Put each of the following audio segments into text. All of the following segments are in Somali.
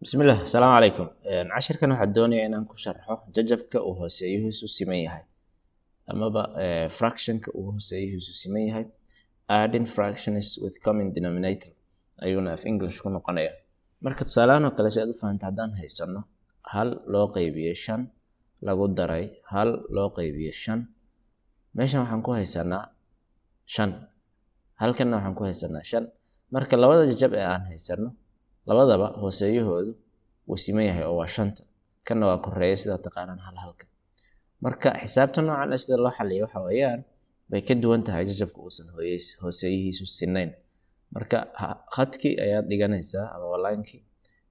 بسم الله السلام عليكم cashirkan waxaan doonayaa inaan ku sharxo jajabka uu hooseeyuhu siman yahay amaba fractionka uu hooseeyuhu siman yahay adding fractions with common denominator ayuuna af English ku noqonaya marka tusaalahan oo kale si aad u fahanto haddaan haysano hal loo qaybiyay 5 lagu daray hal loo qaybiyay 5 meeshan waxaan ku haysanaa 5 halkanna waxaan ku haysanaa 5 marka labada jajab ee aan haysano labadaba hooseeyahoodu wuu siman yahay oo waa 5 kana waa koreeyo sida taqaanaan halka marka xisaabta noocan sida loo xaliyo waxa weeyaan way ka duwan tahay jajabka uusan hooseeyihiisu sinayn marka khadkii ayaad dhiganaysaa ama line-kii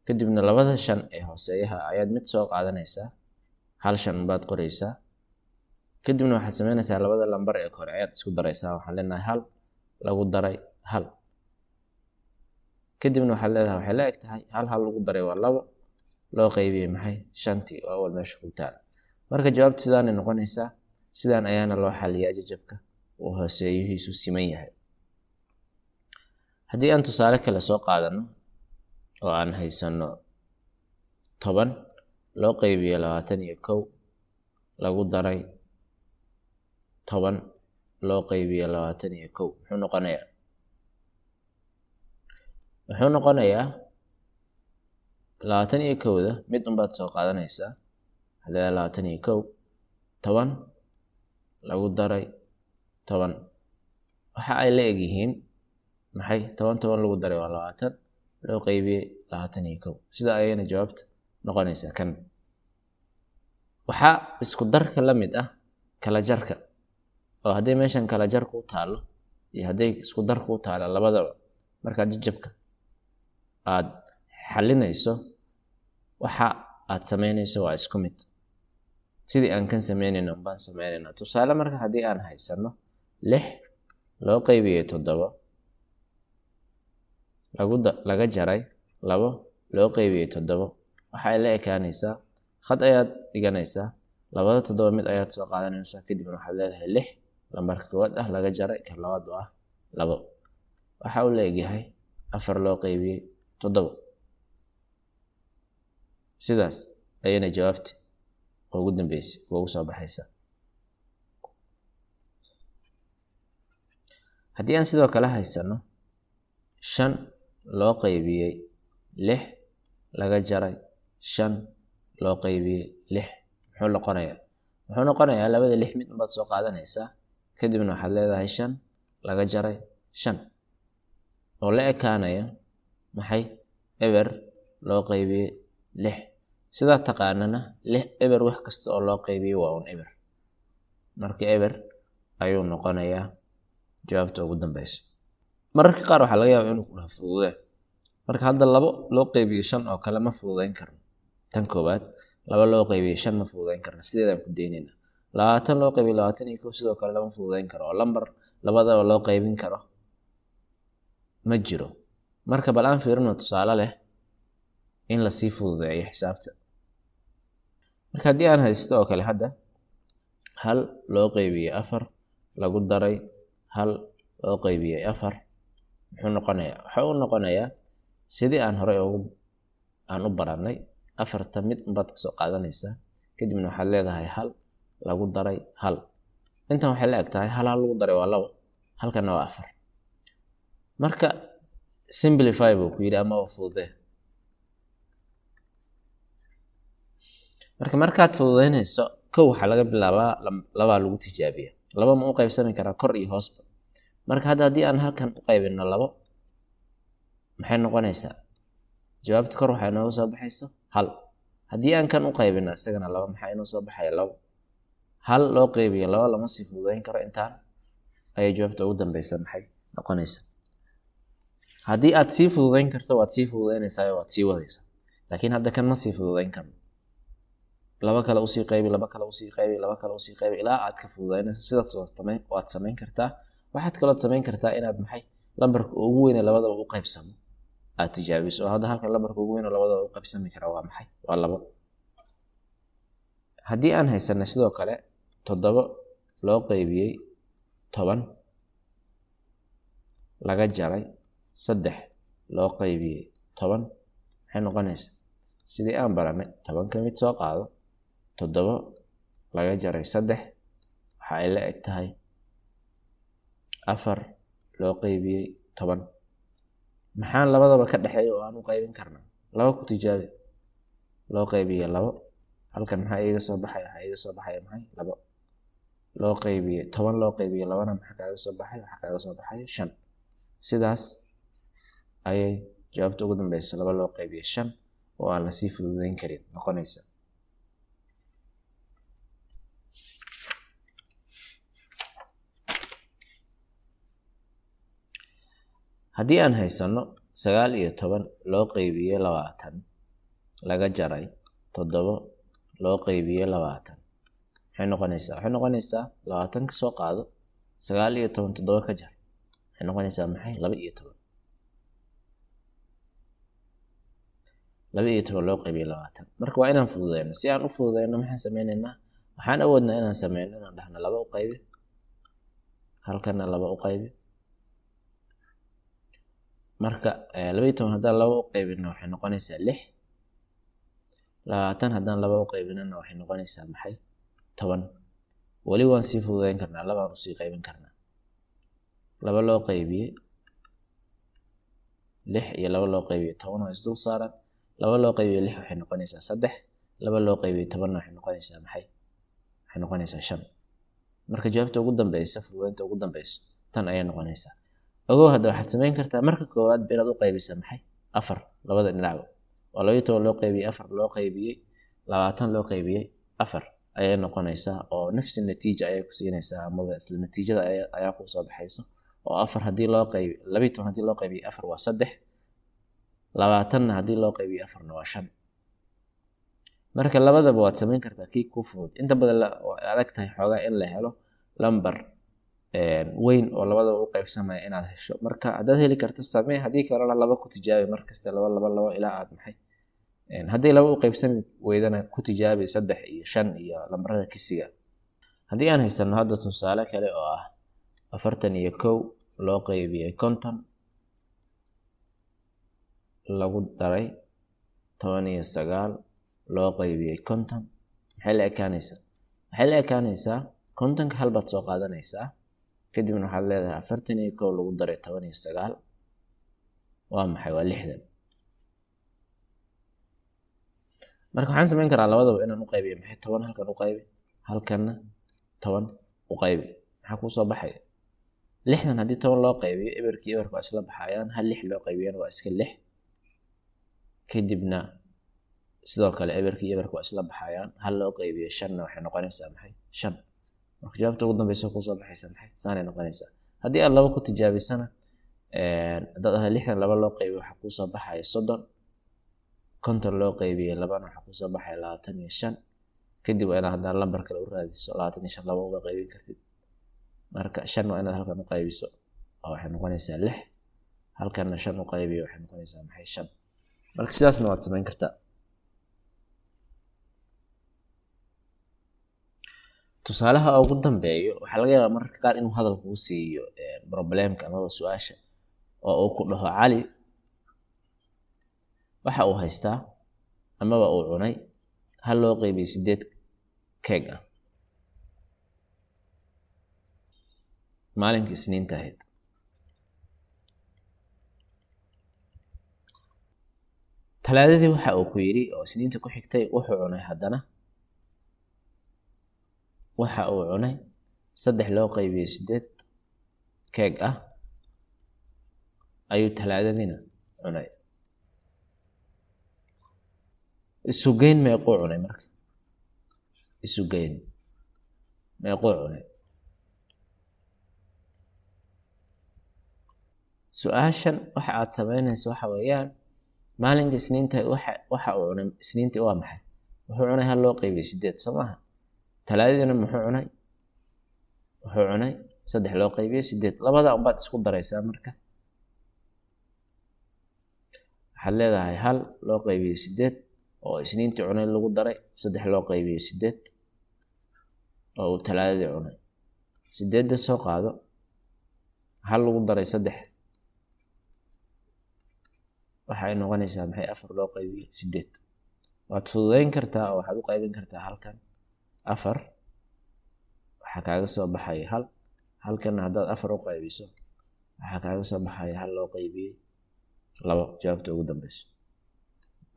kadibna labada 5 ee hooseeyaha ayaad mid soo qaadanaysaa hal 5 baad qoraysaa kadibna waxaad sameynaysaa labada lambar ee kore ayaad isku daraysaa waxaan leenahay hal lagu daray hal kadibna waxaad leedahay waxay la eg tahay hal lagu daray waa 2 loo qaybiyay maxay 5tii oo awal meesha ku taal marka jawaabtu sidaan ay noqonaysaa sidaan ayaana loo xaliyaa jajabka uu hooseeyihiisu siman yahay haddii aan tusaale kale soo qaadano oo aan haysano 10 loo qaybiyay 21 lagu daray 10 loo qaybiyay 21 muxuu noqonayaa 21da mid baad soo qaadanaysaa hadda 21 10 lagu daray 10 waxa ay la egyihiin maxay 10 lagu daray waa 20 loo qaybiyay 21 sida ayayna jawaabta noqonaysaa kan waxa isku darka la mid ah kala jarka oo haddii meeshan kala jar ku taalo iyo haddii isku dar ku taalo labadaba marka jajabka aad xalinayso waxa aad sameynayso waa isku mid sidii aan kan sameynayno baan sameynayna tusaale marka haddii aan haysano 6 loo qaybiyay 7 laga jaray 2 loo qaybiyay 7 waxa ay la ekaanaysaa khad ayaad dhiganaysaa labada 7 mid ayaad soo qaadanaysaa kadibna waxaad leedahay 6 lambarka koowaad ah laga jaray kan labaad ah 2 waxa uu leeyahay 4 loo qaybiyay 7 sidaas ayayna jawaabti ugu dambeysay ugu soo baxaysa haddii aan sidoo kale haysano 5 loo qaybiyay 6 laga jaray 5 loo qaybiyay 6 muxuu noqonayaa labada 6 mid baad soo qaadanaysaa kadibna waxaad leedahay 5 laga jaray 5 oo la ekaanaya maxay eber loo qaybiyay 6 sida taqaanana 6 eber wax kasta oo loo qaybiyay waa un eber marka eber ayuu noqonayaa jawaabta ugu dambaysa mararka qaar waxa laga yaabaa inuu ku fududeeyo marka hadda 2 loo qaybiyay 5 oo kale ma fududeyn karno tan koobaad 2 loo qaybiyay 5 ma fududeyn karno sideedaan ku deynayna 20 loo qaybiyay 21 sidoo kale lama fududeyn karo oo lambar labadaba loo qaybin karo ma jiro marka bal aan fiirino tusaale leh in la sii fududeeyo xisaabta marka haddii aan haysto oo kale hadda 1 loo qaybiyay 4 lagu daray 1 loo qaybiyay 4 muxuu noqonayaa waxa uu noqonayaa sidii aan hore aan u baranay 4 mid baad ka soo qaadanaysaa kadibna waxaad leedahay 1 lagu daray 1 intan waxay la eg tahay 1 lagu daray waa 2 halkana waa 4 marka simplify buu ku yiri ama fududee markaad fududeynayso kow waxa laga bilaabaa 2 lagu tijaabiyo 2 ma u qaybsami karaa kor iyo hoosba marka haddii aan halkan u qaybino 2 maxay noqonaysaa jawaabta kor waxay nooga soo baxayso 1 haddii aan kan u qaybino isagana 2 maxay inoo soo baxaya 2 1 loo qaybiyo 2 lama sii fududeyn karo intaan ay jawaabta ugu dambaysa maxay noqonaysaa haddii aad sii fududeyn karto waad sii fududeynaysaa oo waad sii wadaysaa laakiin hadda kan ma sii fududeyn karno 2 kale u sii qaybi 2 kale u sii qaybi 2 kale u sii qaybi ilaa aad ka fududeynayso sidaas waad sameyn kartaa waxaad kale sameyn kartaa inaad maxay lambarka ugu weyn ee labadaba u qaybsamo aad tijaabiso hadda halkan lambarka ugu weyn ee labadaba u qaybsami kara waa maxay waa 2 haddii aan haysano sidoo kale 7 loo qaybiyay 10 laga jaray 3 loo qaybiyay 10 maxay noqonaysaa sidii aan baranay 10 ka mid soo qaado 7 laga jaray 3 waxa ay la eg tahay 4 loo qaybiyay 10 maxaan labadaba ka dhaxeeyo oo aan u qaybin karnaa 2 ku tijaabi loo qaybiyay 2 halkan maxaa iga soo baxay maxay 2 loo qaybiyay 10 loo qaybiyay 2na maxaa kaaga soo baxay 5 sidaas ayay jawaabta ugu dambaysa 2 loo qaybiyay 5 oo aan la sii fududeyn karin noqonaysa. haddii aan haysano 19 loo qaybiyay 20 laga jaray 7 loo qaybiyay 20 waxay noqonaysaa 20 ka soo qaado 19 7 ka jar waxay noqonaysaa maxay 12 loo qaybiyay 20 marka waa inaan fududeyno si aan u fududeyno maxaan sameynaynaa waxaan awoodnaa inaan sameyno inaan dhahno 2 u qaybi halkana 2 u qaybi marka 12 haddaan 2 u qaybino waxay noqonaysaa 6 20 haddaan 2 u qaybinana waxay noqonaysaa maxay 10 wali waan sii fududeyn karnaa 2 aan u sii qaybin karnaa 2 loo qaybiyay 6 iyo 2 loo qaybiyay 10 oo isdul saaran 2 loo qaybiyay 6 waxay noqonaysaa 3 2 loo qaybiyay 10 waxay noqonaysaa maxay waxay noqonaysaa 5 marka jawaabta ugu dambaysa fududeynta ugu dambaysa tan ayay noqonaysaa ogow hadda waxaad sameyn kartaa marka koowaad inaad u qaybisaa maxay 4 labada dhinacba waa 12 loo qaybiyay 4 loo qaybiyay 20 loo qaybiyay 4 ayay noqonaysaa oo nafsi natiija ayay ku siinaysaa ama isla natiijada ayaa ku soo baxayso oo 4 hadii loo qaybiyo 12 hadii loo qaybiyo 4 waa 3 20 hadii loo qaybiyo 4 waa 5 marka labadaba waad sameyn kartaa kii ku fudud inta badan adag tahay xoogaa in la helo lambar weyn oo labadaba u qaybsamaya inaad hesho marka hadaad heli karto samee hadii kalena 2 ku tijaabi markasta 2 ilaa aad maxay hadii 2 u qaybsami weydana ku tijaabi 3 iyo 5 iyo lambarada kisiga hadii aan haysano hadda tusaale kale oo ah 41 loo qaybiyay 50 lagu daray 19 loo qaybiyay 50 maxay la ekaanaysaa 50 hal baad soo qaadanaysaa kadibna waxaad leedahay 41 lagu daray 19 waa maxay waa 60 marka waxaan sameyn karaa labadaba inaan u qaybiyo maxay 10 halkan u qaybi halkana 10 u qaybi maxaa ku soo baxay 60 hadii 10 loo qaybiyo eberkii waa isla baxayaan hal 6 loo qaybiyana waa iska 6 kadibna sidoo kale eberkii waa isla baxayaan hal loo qaybiyo 5 waxay noqonaysaa maxay 5 marka jawaabta ugu dambaysa ku soo baxaysa maxay saanay noqonaysaa hadii aad 2 ku tijaabisana dad 60 2 loo qaybiyo waxa ku soo baxaya 30 konton loo qaybiyay 2 waxa ku soo baxay 25 kadib waa inaad hadda lambar kale u raadiso 25 2 uga qaybin kartid marka 5 waa inaad halkan u qaybiso oo waxay noqonaysaa 6 halkan 5 u qaybiyo waxay noqonaysaa maxay 5 marka sidaasna waad sameyn kartaa tusaalaha ugu dambeeyo waxa laga yaabaa marka qaar inuu hadalku u siiyo problemka ama su'aasha oo uu ku dhaho Cali waxa uu haystaa ama uu cunay hal loo qaybiyay 8 keeg ah maalinka Isniinta ahayd Talaadadii waxa uu ku yiri oo Isniinta ku xigtay wuxuu cunay haddana waxa uu cunay 3 loo qaybiyay 8 keeg ah ayuu Talaadadiina cunay isugeyn meequu cunay marka isugeyn meequu cunay su'aashan waxa aad sameynayso waxa weeyaan maalinka Isniinta waxa uu cunay Isniinta waa maxay wuxuu cunay hal loo qaybiyay 8 Soomaa Talaadadiina wuxuu cunay 3 loo qaybiyay 8 labada baad isku daraysaa marka waxaad leedahay hal loo qaybiyay 8 oo Isniintii cunay lagu daray 3 loo qaybiyay 8 oo Talaadadii cunay 8 soo qaado hal lagu daray 3 waxay noqonaysaa maxay 4 loo qaybiyay 8 waad fududeyn kartaa oo waxaad u qaybin kartaa halkan 4 waxaa kaaga soo baxaya 1 halkan haddaad 4 u qaybiso waxaa kaaga soo baxaya 1 loo qaybiyay 2 jawaabta ugu dambeyso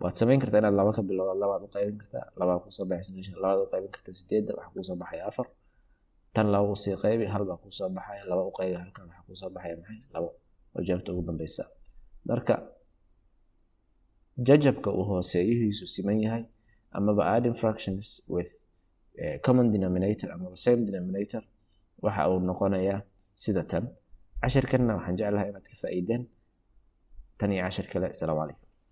waad samayn kartaa inaad 2 ka bilowdo 2 aad u qaybin kartaa 2 ku soo baxaysa meesha 2 aad u qaybin kartaa 8 waxa ku soo baxaya 4 tan 2 u sii qaybi 1 baa ku soo baxaya 2 u qaybi halkan waxa ku soo baxaya maxay 2 oo jawaabta ugu dambeysa marka jajabka uu hooseeyihiisu siman yahay amaba adding fractions with common denominator amaba same denominator waxa uu noqonayaa sida tan cashirkanna waxaan jeclahay inaad ka faa'iideen tan iyo cashir kale. Assalaamu calaykum.